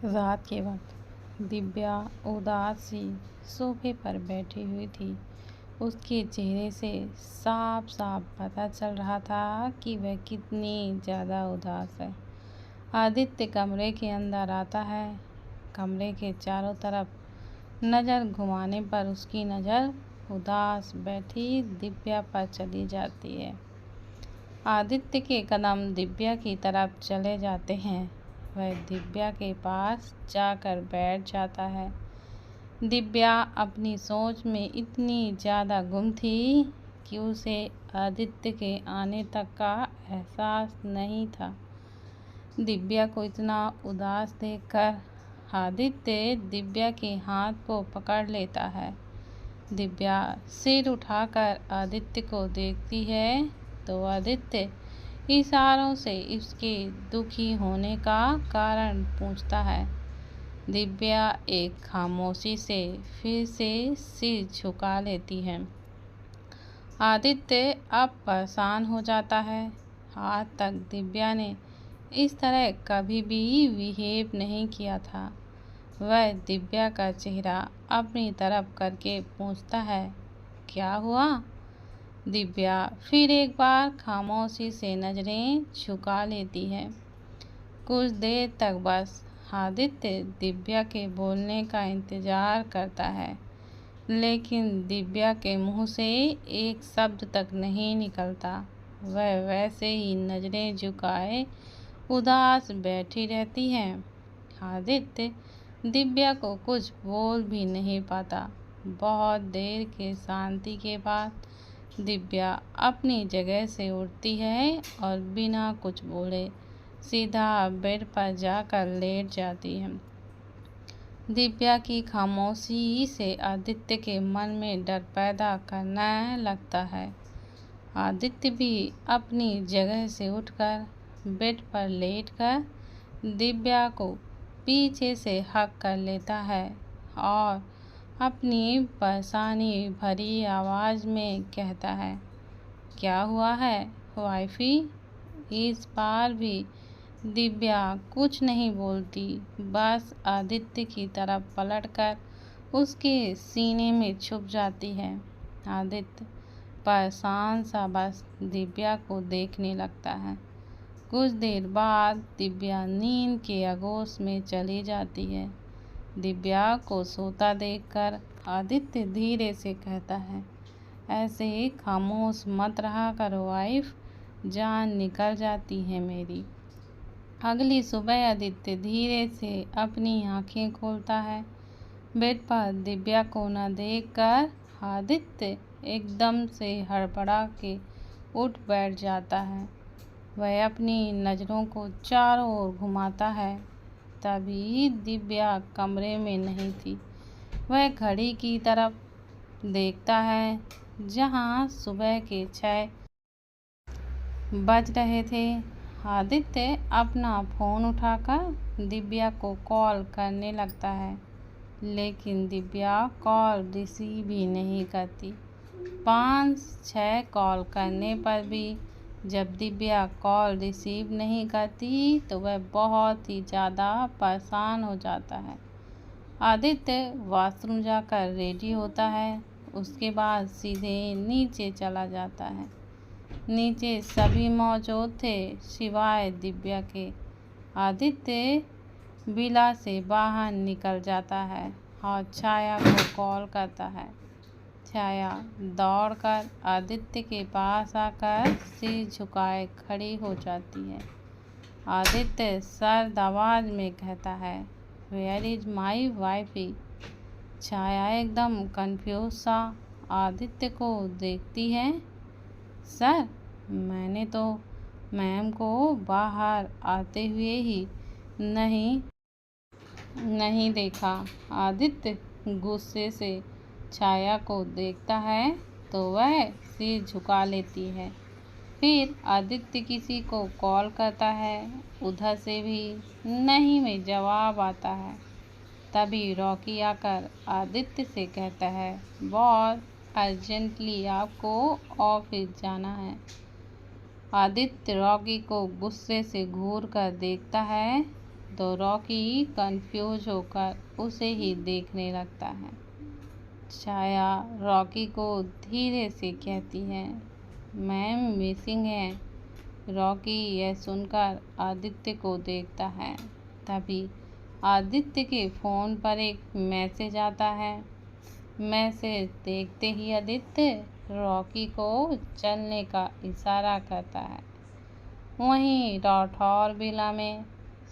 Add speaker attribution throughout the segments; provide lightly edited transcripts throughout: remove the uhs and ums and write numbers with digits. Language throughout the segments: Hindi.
Speaker 1: रात के वक्त दिव्या उदास सी सोफे पर बैठी हुई थी। उसके चेहरे से साफ साफ पता चल रहा था कि वह कितनी ज़्यादा उदास है। आदित्य कमरे के अंदर आता है। कमरे के चारों तरफ नज़र घुमाने पर उसकी नज़र उदास बैठी दिव्या पर चली जाती है। आदित्य के कदम दिव्या की तरफ चले जाते हैं। वह दिव्या के पास जाकर बैठ जाता है। दिव्या अपनी सोच में इतनी ज़्यादा गुम थी कि उसे आदित्य के आने तक का एहसास नहीं था। दिव्या को इतना उदास देखकर आदित्य दिव्या के हाथ को पकड़ लेता है। दिव्या सिर उठाकर आदित्य को देखती है तो आदित्य इशारों से इसके दुखी होने का कारण पूछता है। दिव्या एक खामोशी से फिर से सिर झुका लेती है। आदित्य अब परेशान हो जाता है। आज तक दिव्या ने इस तरह कभी भी बिहेव नहीं किया था। वह दिव्या का चेहरा अपनी तरफ करके पूछता है, क्या हुआ? दिव्या फिर एक बार खामोशी से नज़रें झुका लेती है। कुछ देर तक बस आदित्य दिव्या के बोलने का इंतज़ार करता है, लेकिन दिव्या के मुंह से एक शब्द तक नहीं निकलता। वह वैसे ही नज़रें झुकाए उदास बैठी रहती है। आदित्य दिव्या को कुछ बोल भी नहीं पाता। बहुत देर के शांति के बाद दिव्या अपनी जगह से उठती है और बिना कुछ बोले सीधा बेड पर जाकर लेट जाती है। दिव्या की खामोशी से आदित्य के मन में डर पैदा करने लगता है। आदित्य भी अपनी जगह से उठकर बेड पर लेटकर दिव्या को पीछे से हक कर लेता है और अपनी परेशानी भरी आवाज़ में कहता है, क्या हुआ है वाइफी? इस बार भी दिव्या कुछ नहीं बोलती, बस आदित्य की तरफ पलटकर उसके सीने में छुप जाती है। आदित्य परेशान सा बस दिव्या को देखने लगता है। कुछ देर बाद दिव्या नींद के आगोश में चली जाती है। दिव्या को सोता देखकर आदित्य धीरे से कहता है, ऐसे खामोश मत रहा करो वाइफ, जान निकल जाती है मेरी। अगली सुबह आदित्य धीरे से अपनी आंखें खोलता है। बेड पर दिव्या को न देखकर आदित्य एकदम से हड़बड़ा के उठ बैठ जाता है। वह अपनी नज़रों को चारों ओर घुमाता है। तभी दिव्या कमरे में नहीं थी। वह घड़ी की तरफ देखता है जहां सुबह के 6 बज रहे थे। आदित्य अपना फ़ोन उठाकर दिव्या को कॉल करने लगता है, लेकिन दिव्या कॉल रिसीव ही नहीं करती। 5-6 कॉल करने पर भी जब दिव्या कॉल रिसीव नहीं करती तो वह बहुत ही ज़्यादा परेशान हो जाता है। आदित्य वॉशरूम जाकर रेडी होता है। उसके बाद सीधे नीचे चला जाता है। नीचे सभी मौजूद थे सिवाय दिव्या के। आदित्य विला से बाहर निकल जाता है और छाया को कॉल करता है। छाया दौड़कर आदित्य के पास आकर सिर झुकाए खड़ी हो जाती है। आदित्य सर्द आवाज़ में कहता है, वेयर इज़ माई वाइफी? छाया एकदम कंफ्यूज सा आदित्य को देखती है। सर, मैंने तो मैम को बाहर आते हुए ही नहीं देखा। आदित्य गुस्से से छाया को देखता है तो वह सिर झुका लेती है। फिर आदित्य किसी को कॉल करता है। उधर से भी नहीं में जवाब आता है। तभी रॉकी आकर आदित्य से कहता है, बॉस, अर्जेंटली आपको ऑफिस जाना है। आदित्य रॉकी को गुस्से से घूर कर देखता है। तो रॉकी कंफ्यूज होकर उसे ही देखने लगता है। छाया रॉकी को धीरे से कहती है, मैम मिसिंग है। रॉकी यह सुनकर आदित्य को देखता है। तभी आदित्य के फ़ोन पर एक मैसेज आता है। मैसेज देखते ही आदित्य रॉकी को चलने का इशारा करता है। वहीं राठौर विला में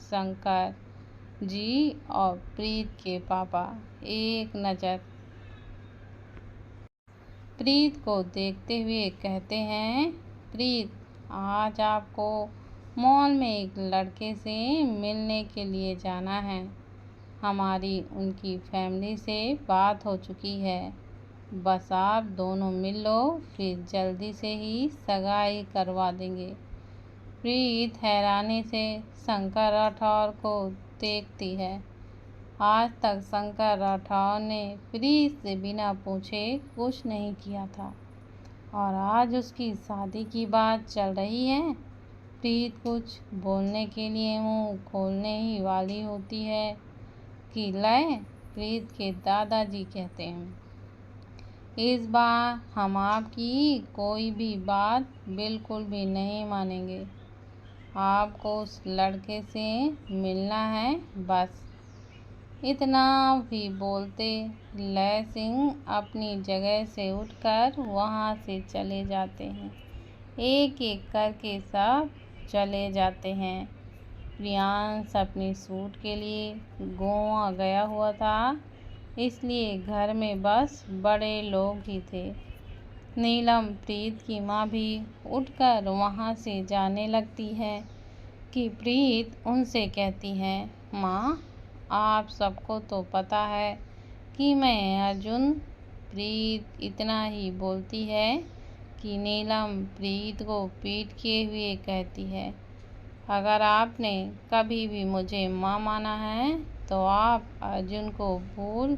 Speaker 1: शंकर जी और प्रीत के पापा एक नज़र प्रीत को देखते हुए कहते हैं, प्रीत आज आपको मॉल में एक लड़के से मिलने के लिए जाना है। हमारी उनकी फैमिली से बात हो चुकी है। बस आप दोनों मिल लो, फिर जल्दी से ही सगाई करवा देंगे। प्रीत हैरानी से शंकर राठौर को देखती है। आज तक शंकर राठौर ने प्रीत से बिना पूछे कुछ नहीं किया था और आज उसकी शादी की बात चल रही है। प्रीत कुछ बोलने के लिए मुंह खोलने ही वाली होती है कि लय प्रीत के दादाजी कहते हैं, इस बार हम आपकी कोई भी बात बिल्कुल भी नहीं मानेंगे। आपको उस लड़के से मिलना है, बस इतना भी बोलते लय सिंह अपनी जगह से उठकर वहां से चले जाते हैं। एक एक करके सब चले जाते हैं। प्रियांश अपनी सूट के लिए गोवा गया हुआ था, इसलिए घर में बस बड़े लोग ही थे। नीलम प्रीत की माँ भी उठकर वहाँ से जाने लगती है कि प्रीत उनसे कहती है, माँ आप सबको तो पता है कि मैं अर्जुन। प्रीत इतना ही बोलती है कि नीलम प्रीत को पीट के हुए कहती है, अगर आपने कभी भी मुझे माँ माना है तो आप अर्जुन को भूल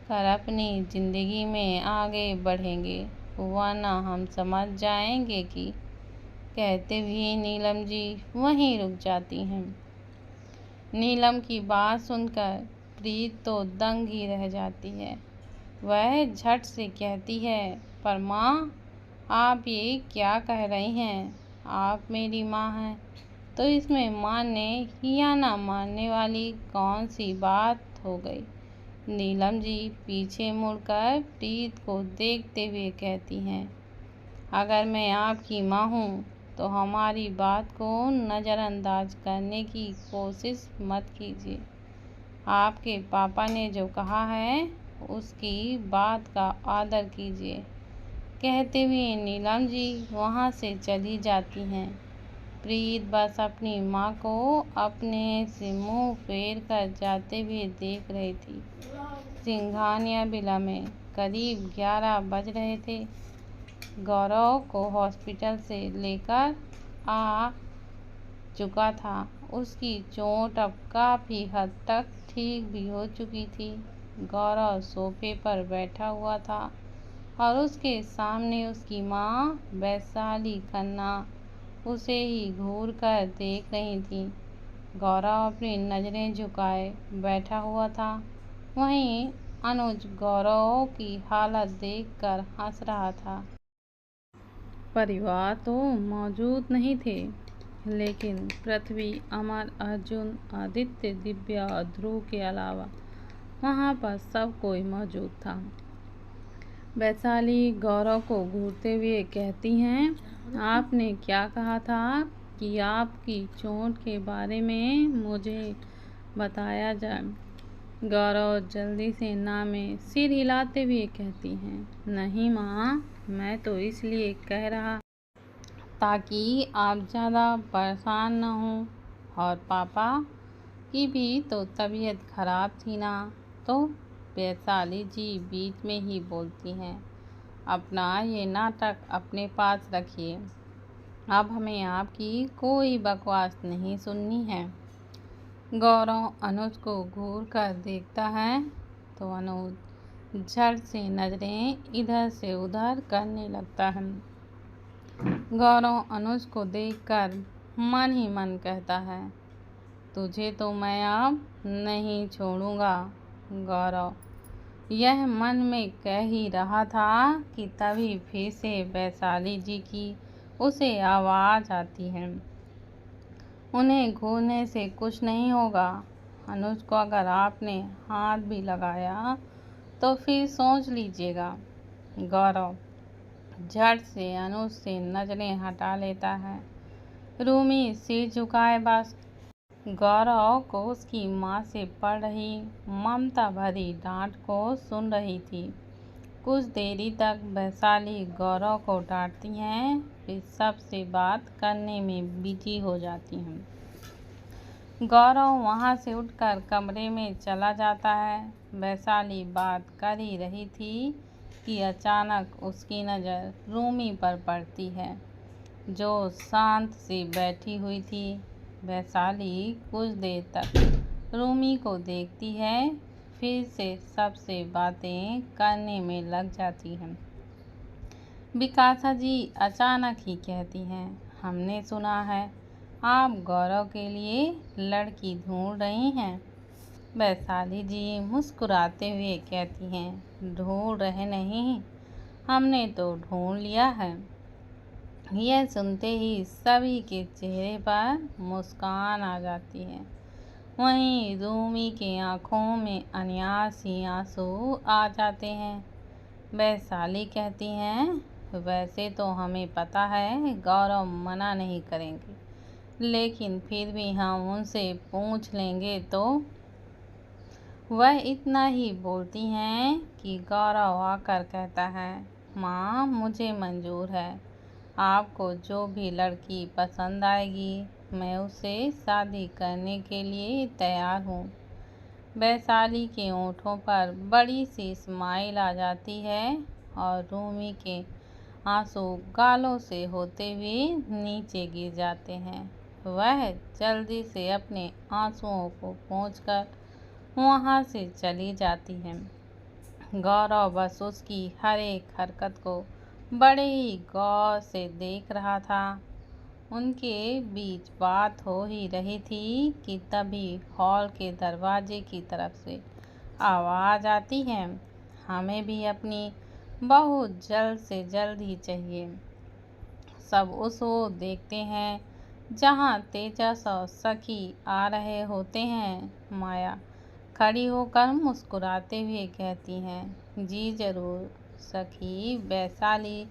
Speaker 1: कर अपनी ज़िंदगी में आगे बढ़ेंगे, वरना हम समझ जाएंगे कि। कहते हुए नीलम जी वहीं रुक जाती हैं। नीलम की बात सुनकर प्रीत तो दंग ही रह जाती है। वह झट से कहती है, पर माँ आप ये क्या कह रही हैं? आप मेरी माँ हैं तो इसमें मानने या ना मानने वाली कौन सी बात हो गई। नीलम जी पीछे मुड़कर प्रीत को देखते हुए कहती हैं, अगर मैं आपकी माँ हूँ तो हमारी बात को नज़रअंदाज करने की कोशिश मत कीजिए। आपके पापा ने जो कहा है उसकी बात का आदर कीजिए। कहते हुए नीलम जी वहाँ से चली जाती हैं। प्रीत बस अपनी माँ को अपने से मुंह फेर कर जाते हुए देख रही थी। सिंघानिया विला में करीब 11 बज रहे थे। गौरव को हॉस्पिटल से लेकर आ चुका था। उसकी चोट अब काफ़ी हद तक ठीक भी हो चुकी थी। गौरव सोफे पर बैठा हुआ था और उसके सामने उसकी माँ वैशाली खन्ना उसे ही घूर कर देख रही थी। गौरव अपनी नज़रें झुकाए बैठा हुआ था। वहीं अनुज गौरव की हालत देखकर हंस रहा था। परिवार तो मौजूद नहीं थे, लेकिन पृथ्वी, अमर, अर्जुन, आदित्य, दिव्या और ध्रुव के अलावा वहाँ पर सब कोई मौजूद था। वैशाली गौरव को घूरते हुए कहती हैं, आपने क्या कहा था कि आपकी चोट के बारे में मुझे बताया जाए। गौरव जल्दी से ना में सिर हिलाते हुए कहती हैं, नहीं माँ, मैं तो इसलिए कह रहा ताकि आप ज़्यादा परेशान न हों, और पापा की भी तो तबीयत खराब थी ना। तो वैशाली जी बीच में ही बोलती हैं, अपना ये नाटक अपने पास रखिए, अब हमें आपकी कोई बकवास नहीं सुननी है। गौरव अनुज को घूर कर देखता है तो अनुज झट से नज़रें इधर से उधर करने लगता है। गौरव अनुज को देखकर मन ही मन कहता है, तुझे तो मैं अब नहीं छोड़ूंगा। गौरव यह मन में कह ही रहा था कि तभी फिर से वैशाली जी की उसे आवाज़ आती है। उन्हें घूरने से कुछ नहीं होगा। अनुज को अगर आपने हाथ भी लगाया तो फिर सोच लीजिएगा। गौरव झट से अनुज से नजरें हटा लेता है। रूमी सिर झुकाए बस गौरव को उसकी माँ से पड़ रही ममता भरी डांट को सुन रही थी। कुछ देरी तक वैशाली गौरव को डांटती हैं, फिर सबसे बात करने में बिजी हो जाती हैं। गौरव वहाँ से उठकर कमरे में चला जाता है। वैशाली बात कर ही रही थी कि अचानक उसकी नज़र रूमी पर पड़ती है, जो शांत सी बैठी हुई थी। वैशाली कुछ देर तक रूमी को देखती है, फिर से सबसे बातें करने में लग जाती हैं। विकासा जी अचानक ही कहती हैं, हमने सुना है आप गौरव के लिए लड़की ढूंढ रही हैं। वैशाली जी मुस्कुराते हुए कहती हैं, ढूंढ रहे नहीं, हमने तो ढूंढ लिया है। यह सुनते ही सभी के चेहरे पर मुस्कान आ जाती है। वहीं रूमी के आंखों में अनायासी आंसू आ जाते हैं। वैशाली कहती हैं, वैसे तो हमें पता है गौरव मना नहीं करेंगे, लेकिन फिर भी हम उनसे पूछ लेंगे तो। वह इतना ही बोलती हैं कि गौरव आकर कहता है, माँ मुझे मंजूर है। आपको जो भी लड़की पसंद आएगी मैं उससे शादी करने के लिए तैयार हूँ। वैशाली के होठों पर बड़ी सी स्माइल आ जाती है और रूमी के आंसू गालों से होते हुए नीचे गिर जाते हैं। वह जल्दी से अपने आंसुओं को पोंछकर वहाँ से चली जाती है। गौरव बस उसकी हर एक हरकत को बड़े ही गौर से देख रहा था। उनके बीच बात हो ही रही थी कि तभी हॉल के दरवाजे की तरफ से आवाज़ आती है, हमें भी अपनी बहुत जल्द से जल्द ही चाहिए। सब उस ओर देखते हैं जहाँ तेजस और सखी आ रहे होते हैं। माया खड़ी होकर मुस्कुराते हुए कहती हैं, जी ज़रूर। सखी वैशाली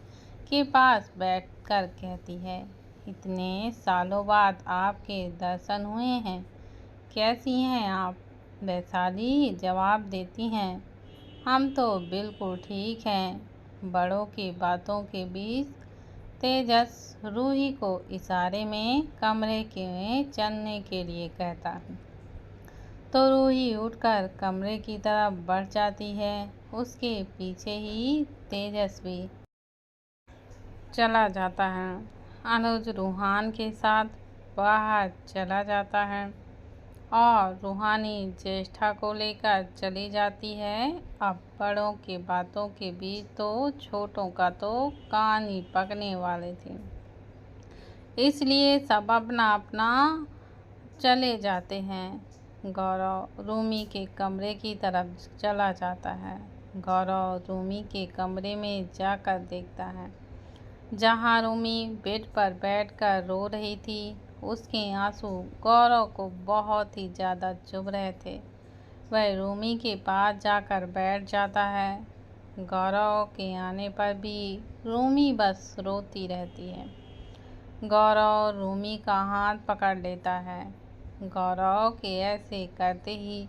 Speaker 1: के पास बैठकर कहती है, इतने सालों बाद आपके दर्शन हुए हैं, कैसी हैं आप। वैशाली जवाब देती हैं, हम तो बिल्कुल ठीक हैं। बड़ों की बातों के बीच तेजस रूही को इशारे में कमरे के चलने के लिए कहता है, तो रूही उठकर कमरे की तरफ बढ़ जाती है। उसके पीछे ही तेजस भी चला जाता है। अनुज रूहान के साथ बाहर चला जाता है और रूहानी ज्येष्ठा को लेकर चली जाती है। अब बड़ों के बातों के बीच तो छोटों का तो कान ही पकने वाले थे, इसलिए सब अपना अपना चले जाते हैं। गौरव रूमी के कमरे की तरफ चला जाता है। गौरव रूमी के कमरे में जाकर देखता है, जहाँ रूमी बेड पर बैठकर रो रही थी। उसके आंसू गौरव को बहुत ही ज़्यादा चुभ रहे थे। वह रूमी के पास जाकर बैठ जाता है। गौरव के आने पर भी रूमी बस रोती रहती है। गौरव रूमी का हाथ पकड़ लेता है। गौरव के ऐसे करते ही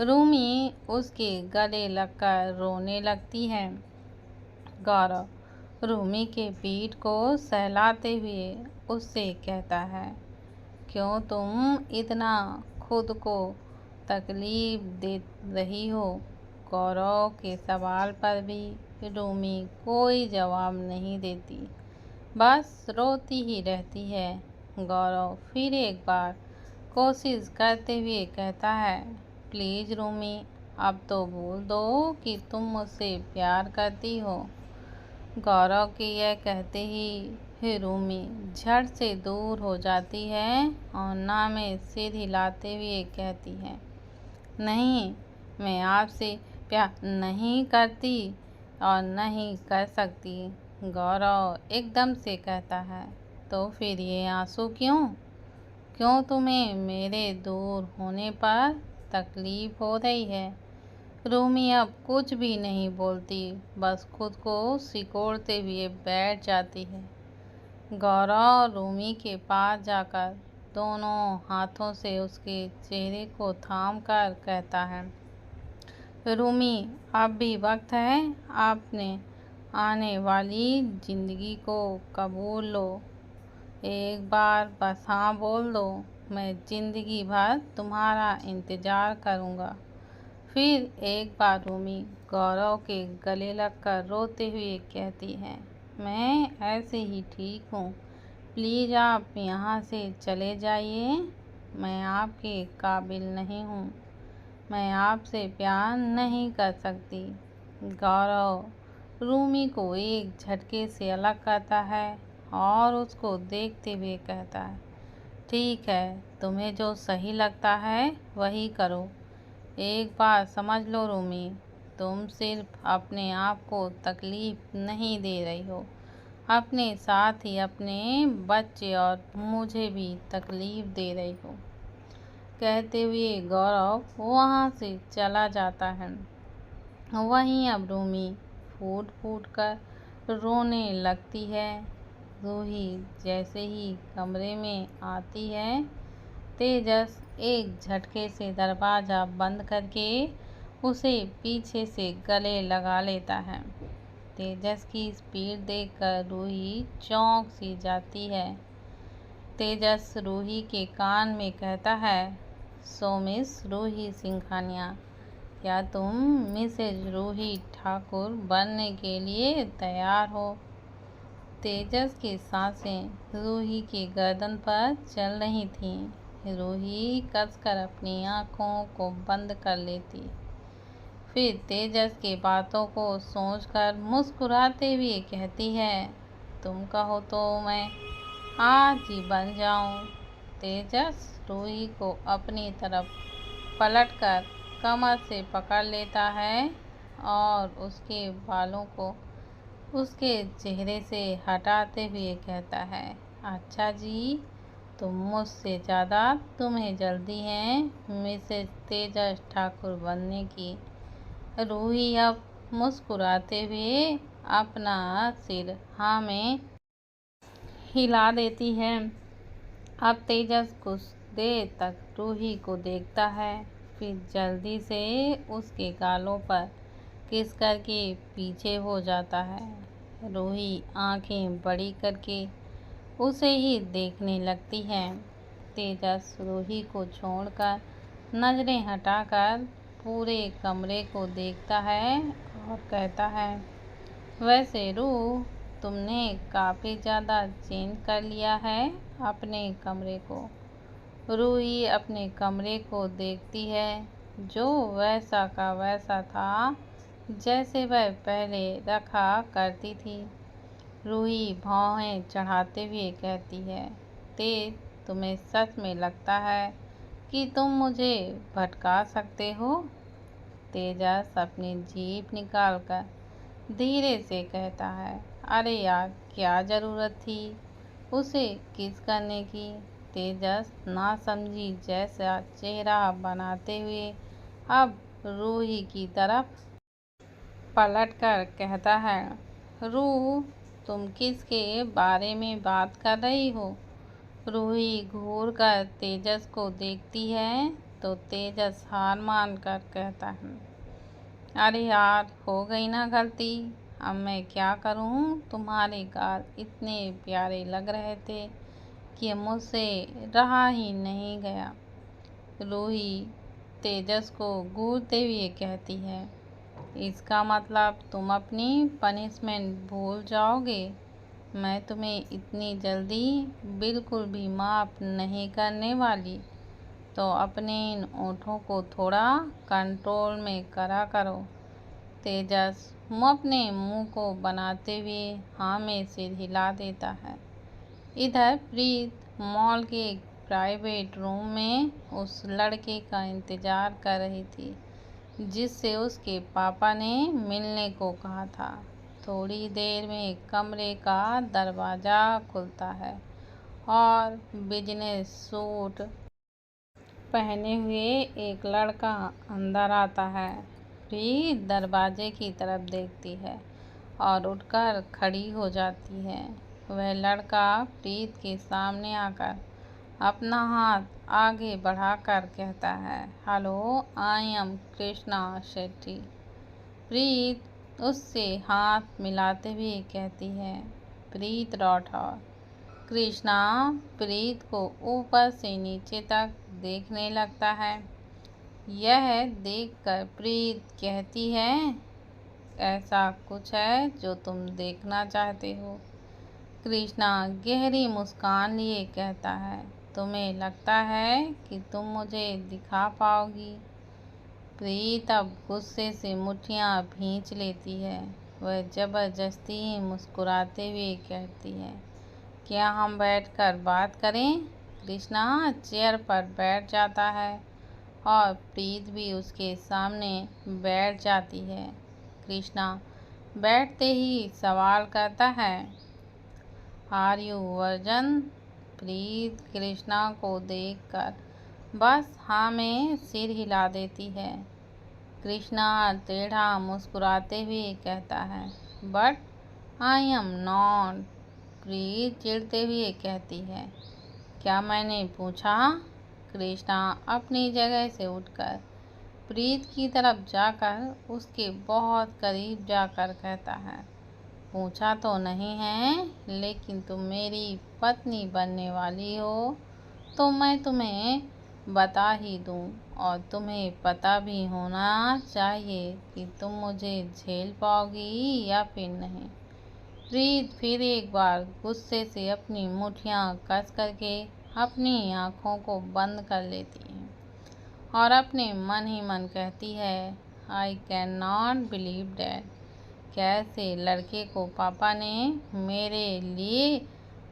Speaker 1: रूमी उसके गले लगकर रोने लगती है। गौरव रूमी के पीठ को सहलाते हुए उससे कहता है, क्यों तुम इतना खुद को तकलीफ दे रही हो। गौरव के सवाल पर भी रूमी कोई जवाब नहीं देती, बस रोती ही रहती है। गौरव फिर एक बार कोशिश करते हुए कहता है, प्लीज़ रूमी अब तो बोल दो कि तुम मुझसे प्यार करती हो। गौरव के यह कहते ही रूमी झट से दूर हो जाती है और ना में सिर हिलाते हुए कहती है, नहीं, मैं आपसे प्यार नहीं करती और नहीं कर सकती। गौरव एकदम से कहता है, तो फिर ये आंसू क्यों? क्यों तुम्हें मेरे दूर होने पर तकलीफ हो रही है? रूमी अब कुछ भी नहीं बोलती, बस खुद को सिकोड़ते हुए बैठ जाती है। गौरव रूमी के पास जाकर दोनों हाथों से उसके चेहरे को थाम कर कहता है, रूमी, अब भी वक्त है, आपने आने वाली जिंदगी को कबूल लो। एक बार बस हाँ बोल दो, मैं जिंदगी भर तुम्हारा इंतज़ार करूँगा। फिर एक बार रूमी गौरव के गले लगकर रोते हुए कहती है, मैं ऐसे ही ठीक हूँ, प्लीज़ आप यहाँ से चले जाइए, मैं आपके काबिल नहीं हूँ, मैं आपसे प्यार नहीं कर सकती। गौरव रूमी को एक झटके से अलग करता है और उसको देखते हुए कहता है, ठीक है, तुम्हें जो सही लगता है वही करो। एक बात समझ लो रूमी, तुम सिर्फ अपने आप को तकलीफ नहीं दे रही हो, अपने साथ ही अपने बच्चे और मुझे भी तकलीफ दे रही हो। कहते हुए गौरव वहाँ से चला जाता है। वहीं अब रूमी फूट फूट कर रोने लगती है। रूही जैसे ही कमरे में आती है, तेजस एक झटके से दरवाज़ा बंद करके उसे पीछे से गले लगा लेता है। तेजस की स्पीड देखकर रूही चौंक सी जाती है। तेजस रूही के कान में कहता है, सो मिस रूही सिंघानिया, क्या तुम मिसेज रूही ठाकुर बनने के लिए तैयार हो? तेजस की सांसें रूही की गर्दन पर चल रही थीं। रूही कसकर अपनी आंखों को बंद कर लेती। फिर तेजस की बातों को सोचकर मुस्कुराते हुए कहती है, तुम कहो तो मैं आज ही बन जाऊं। तेजस रूही को अपनी तरफ पलटकर कमर से पकड़ लेता है और उसके बालों को उसके चेहरे से हटाते हुए कहता है, अच्छा जी, तुम मुझसे ज़्यादा तुम्हें जल्दी है मिसेज तेजस ठाकुर बनने की। रूही अब मुस्कुराते हुए अपना सिर हाँ में हिला देती है। अब तेजस कुछ देर तक रूही को देखता है, फिर जल्दी से उसके गालों पर किस करके पीछे हो जाता है। रूही आंखें बड़ी करके उसे ही देखने लगती है। तेजस रूही को छोड़कर नजरें हटाकर पूरे कमरे को देखता है और कहता है, वैसे रूह, तुमने काफ़ी ज़्यादा चेंज कर लिया है अपने कमरे को। रूही अपने कमरे को देखती है, जो वैसा का वैसा था जैसे वह पहले रखा करती थी। रूही भौहें चढ़ाते हुए कहती है, तेज, तुम्हें सच में लगता है कि तुम मुझे भटका सकते हो? तेजस अपनी जीभ निकालकर धीरे से कहता है, अरे यार, क्या ज़रूरत थी उसे किस करने की? तेजस ना समझी जैसा चेहरा बनाते हुए अब रूही की तरफ पलटकर कहता है, रूह, तुम किसके बारे में बात कर रही हो? रूही घूर कर तेजस को देखती है तो तेजस हार मान कर कहता है, अरे यार, हो गई ना गलती, अब मैं क्या करूं? तुम्हारे गाल इतने प्यारे लग रहे थे कि मुझसे रहा ही नहीं गया। रूही तेजस को घूरते हुए कहती है, इसका मतलब तुम अपनी पनिशमेंट भूल जाओगे? मैं तुम्हें इतनी जल्दी बिल्कुल भी माफ़ नहीं करने वाली, तो अपने इन ओठों को थोड़ा कंट्रोल में करा करो। तेजस अपने मुंह को बनाते हुए हाँ में सिर हिला देता है। इधर प्रीत मॉल के एक प्राइवेट रूम में उस लड़के का इंतजार कर रही थी जिससे उसके पापा ने मिलने को कहा था। थोड़ी देर में कमरे का दरवाज़ा खुलता है और बिजनेस सूट पहने हुए एक लड़का अंदर आता है। प्रीत दरवाजे की तरफ देखती है और उठकर खड़ी हो जाती है। वह लड़का प्रीत के सामने आकर अपना हाथ आगे बढ़ाकर कहता है, hello, I am Krishna Shetty. Preet उससे हाथ मिलाते हुए कहती है, प्रीत राठौर। कृष्णा प्रीत को ऊपर से नीचे तक देखने लगता है। यह देखकर प्रीत कहती है, ऐसा कुछ है जो तुम देखना चाहते हो? कृष्णा गहरी मुस्कान लिए कहता है, तुम्हें लगता है कि तुम मुझे दिखा पाओगी? प्रीत अब गुस्से से मुट्ठियां भींच लेती है। वह जबरदस्ती मुस्कुराते हुए कहती है, क्या हम बैठकर बात करें? कृष्णा चेयर पर बैठ जाता है और प्रीत भी उसके सामने बैठ जाती है। कृष्णा बैठते ही सवाल करता है, आर यू वर्जन? प्रीत कृष्णा को देखकर बस हाँ में सिर हिला देती है। कृष्णा टेढ़ा मुस्कुराते हुए कहता है, बट आई एम नॉट। प्रीत चिढ़ते हुए कहती है, क्या मैंने पूछा? कृष्णा अपनी जगह से उठकर प्रीत की तरफ जाकर उसके बहुत करीब जाकर कहता है, पूछा तो नहीं है, लेकिन तुम मेरी पत्नी बनने वाली हो तो मैं तुम्हें बता ही दूं, और तुम्हें पता भी होना चाहिए कि तुम मुझे झेल पाओगी या फिर नहीं। प्रीत फिर एक बार गुस्से से अपनी मुट्ठियां कस करके अपनी आंखों को बंद कर लेती है और अपने मन ही मन कहती है, I can not believe that. कैसे लड़के को पापा ने मेरे लिए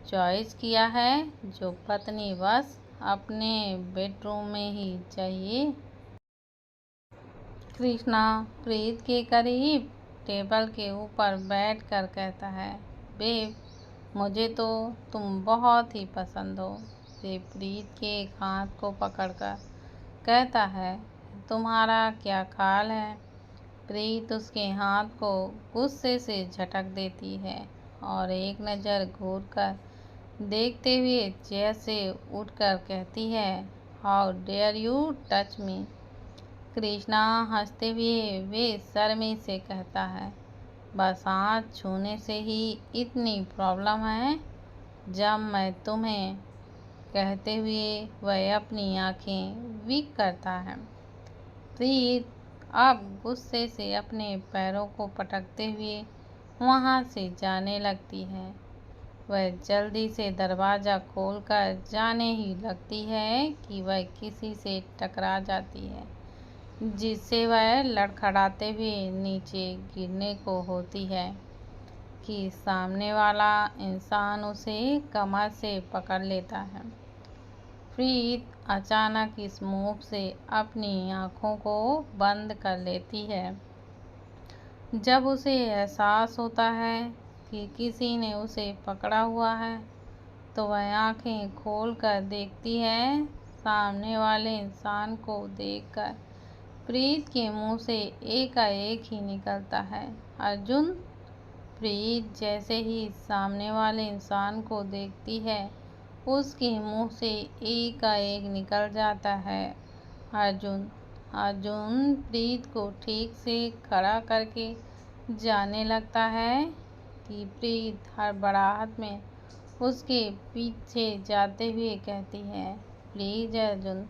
Speaker 1: चॉइस किया है जो पत्नी बस अपने बेडरूम में ही चाहिए। कृष्णा प्रीत के करीब टेबल के ऊपर बैठकर कहता है, बेब, मुझे तो तुम बहुत ही पसंद हो। वे प्रीत के एक हाथ को पकड़कर कहता है, तुम्हारा क्या ख्याल है? प्रीत उसके हाथ को गुस्से से झटक देती है और एक नज़र घूरकर देखते हुए चेयर से उठकर कहती है, how dare you touch me? Krishna हंसते हुए बेशर्मी से कहता है, बस हाथ छूने से ही इतनी प्रॉब्लम है? जब मैं तुम्हें कहते हुए वह अपनी आंखें वीक करता है। प्रीत अब गुस्से से अपने पैरों को पटकते हुए वहाँ से जाने लगती है। वह जल्दी से दरवाज़ा खोलकर जाने ही लगती है कि वह किसी से टकरा जाती है, जिससे वह लड़खड़ाते हुए नीचे गिरने को होती है कि सामने वाला इंसान उसे कमर से पकड़ लेता है। प्रीत अचानक इस मूव से अपनी आंखों को बंद कर लेती है। जब उसे एहसास होता है कि किसी ने उसे पकड़ा हुआ है तो वह आंखें खोलकर देखती है। सामने वाले इंसान को देखकर प्रीत के मुंह से एकाएक ही निकलता है, अर्जुन। प्रीत जैसे ही सामने वाले इंसान को देखती है उसके मुंह से एकाएक निकल जाता है, अर्जुन। अर्जुन प्रीत को ठीक से खड़ा करके जाने लगता है कि प्रीत हड़बड़ाहट में उसके पीछे जाते हुए कहती है, प्लीज़ अर्जुन,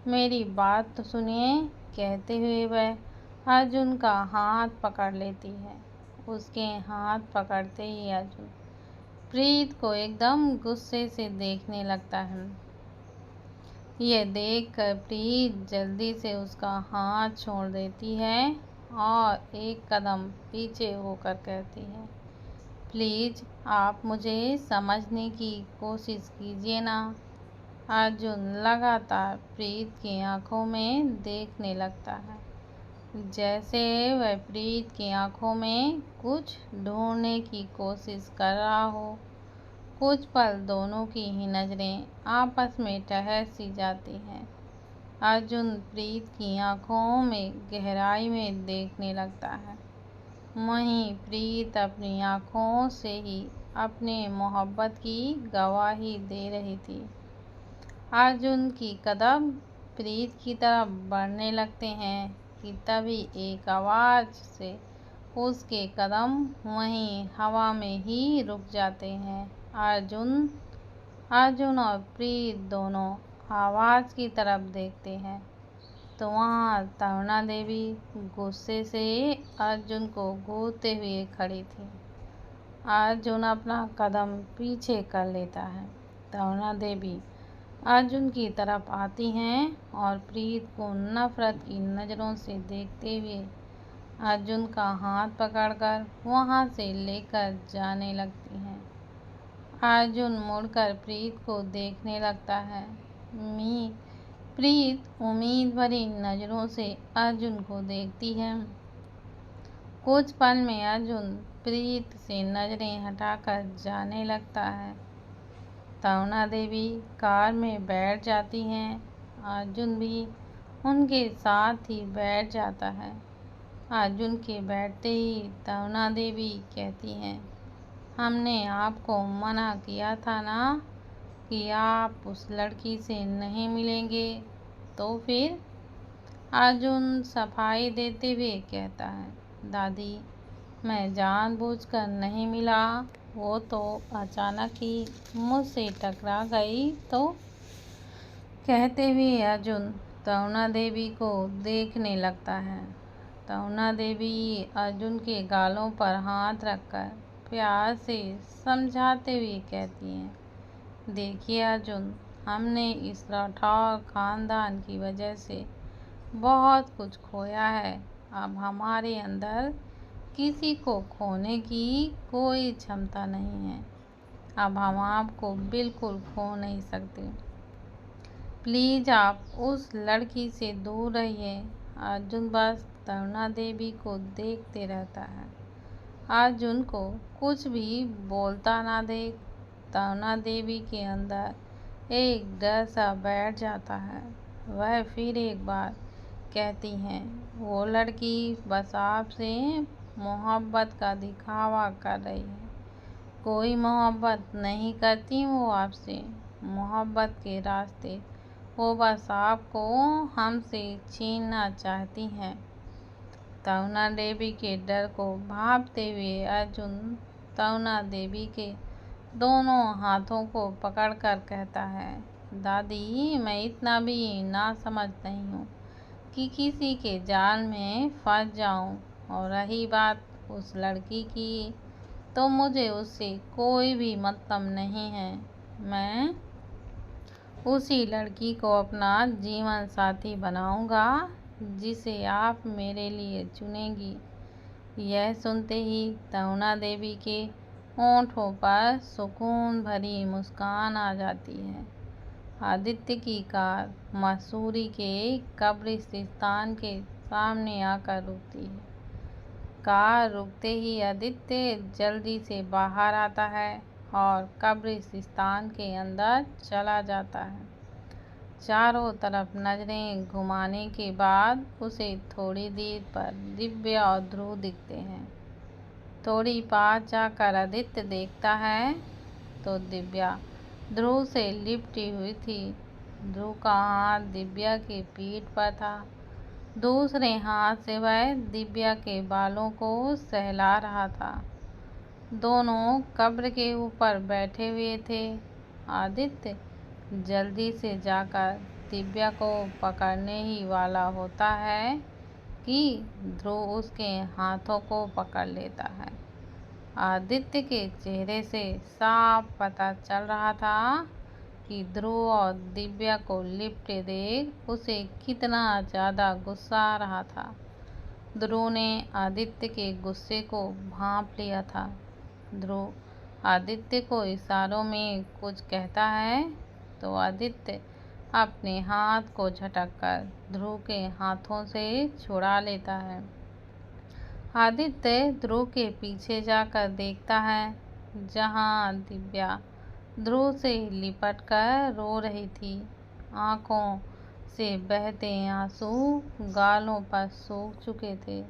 Speaker 1: मेरी बात तो सुनिए। कहते हुए वह अर्जुन का हाथ पकड़ लेती है। उसके हाथ पकड़ते ही अर्जुन प्रीत को एकदम गुस्से से देखने लगता है। यह देखकर प्रीत जल्दी से उसका हाथ छोड़ देती है और एक कदम पीछे होकर कहती है, प्लीज आप मुझे समझने की कोशिश कीजिए ना। अर्जुन लगातार प्रीत की आंखों में देखने लगता है, जैसे वह प्रीत की आंखों में कुछ ढूंढने की कोशिश कर रहा हो। कुछ पल दोनों की ही नजरें आपस में ठहर सी जाती हैं। अर्जुन प्रीत की आंखों में गहराई में देखने लगता है, वहीं प्रीत अपनी आंखों से ही अपने मोहब्बत की गवाही दे रही थी। अर्जुन की कदम प्रीत की तरफ बढ़ने लगते हैं कि तभी एक आवाज़ से उसके कदम वहीं हवा में ही रुक जाते हैं। अर्जुन अर्जुन और प्रीत दोनों आवाज़ की तरफ देखते हैं तो वहाँ तरुणा देवी गुस्से से अर्जुन को घूरते हुए खड़ी थी। अर्जुन अपना कदम पीछे कर लेता है। तरुणा देवी अर्जुन की तरफ आती हैं और प्रीत को नफरत की नज़रों से देखते हुए अर्जुन का हाथ पकड़कर वहाँ से लेकर जाने लगती हैं। अर्जुन मुड़कर प्रीत को देखने लगता है। प्रीत उम्मीद भरी नज़रों से अर्जुन को देखती है। कुछ पल में अर्जुन प्रीत से नज़रें हटाकर जाने लगता है। तरुणा देवी कार में बैठ जाती हैं। अर्जुन भी उनके साथ ही बैठ जाता है। अर्जुन के बैठते ही तरुणा देवी कहती हैं, हमने आपको मना किया था ना कि आप उस लड़की से नहीं मिलेंगे। तो फिर अर्जुन सफाई देते हुए कहता है, दादी मैं जानबूझकर नहीं मिला, वो तो अचानक ही मुझसे टकरा गई। तो कहते हुए अर्जुन तरुणा देवी को देखने लगता है। तरुणा देवी अर्जुन के गालों पर हाथ रखकर प्यार से समझाते हुए कहती हैं, देखिए अर्जुन, हमने इस राठौर खानदान की वजह से बहुत कुछ खोया है। अब हमारे अंदर किसी को खोने की कोई क्षमता नहीं है। अब हम आपको बिल्कुल खो नहीं सकते। प्लीज आप उस लड़की से दूर रहिए। अर्जुन बस तरुणा देवी को देखते रहता है। अर्जुन को कुछ भी बोलता ना देख तरुणा देवी के अंदर एक डर सा बैठ जाता है। वह फिर एक बार कहती हैं, वो लड़की बस आपसे मोहब्बत का दिखावा कर रही है। कोई मोहब्बत नहीं करती वो आपसे। मोहब्बत के रास्ते वो बस आपको हमसे छीनना चाहती हैं। तरुणा देवी के डर को भांपते हुए अर्जुन तरुणा देवी के दोनों हाथों को पकड़कर कहता है, दादी मैं इतना भी नासमझ नहीं हूँ कि किसी के जाल में फंस जाऊँ। और रही बात उस लड़की की, तो मुझे उससे कोई भी मतलब नहीं है। मैं उसी लड़की को अपना जीवन साथी बनाऊंगा जिसे आप मेरे लिए चुनेंगी। यह सुनते ही तरुणा देवी के होंठों पर सुकून भरी मुस्कान आ जाती है। आदित्य की कार मसूरी के कब्रिस्तान के सामने आकर रुकती है। कार रुकते ही आदित्य जल्दी से बाहर आता है और कब्रिस्तान के अंदर चला जाता है। चारों तरफ नजरें घुमाने के बाद उसे थोड़ी देर पर दिव्या और ध्रुव दिखते हैं। थोड़ी पास जाकर आदित्य देखता है तो दिव्या ध्रुव से लिपटी हुई थी। ध्रुव का हाथ दिव्या के पीठ पर था। दूसरे हाथ से वह दिव्या के बालों को सहला रहा था। दोनों कब्र के ऊपर बैठे हुए थे। आदित्य जल्दी से जाकर दिव्या को पकड़ने ही वाला होता है कि ध्रुव उसके हाथों को पकड़ लेता है। आदित्य के चेहरे से साफ पता चल रहा था कि ध्रुव और दिव्या को लिपटे देख उसे कितना ज़्यादा गुस्सा आ रहा था। ध्रुव ने आदित्य के गुस्से को भांप लिया था। ध्रुव आदित्य को इशारों में कुछ कहता है तो आदित्य अपने हाथ को झटककर ध्रुव के हाथों से छुड़ा लेता है। आदित्य ध्रुव के पीछे जाकर देखता है जहां दिव्या ध्रुव से लिपट कर रो रही थी। आंखों से बहते आंसू गालों पर सूख चुके थे।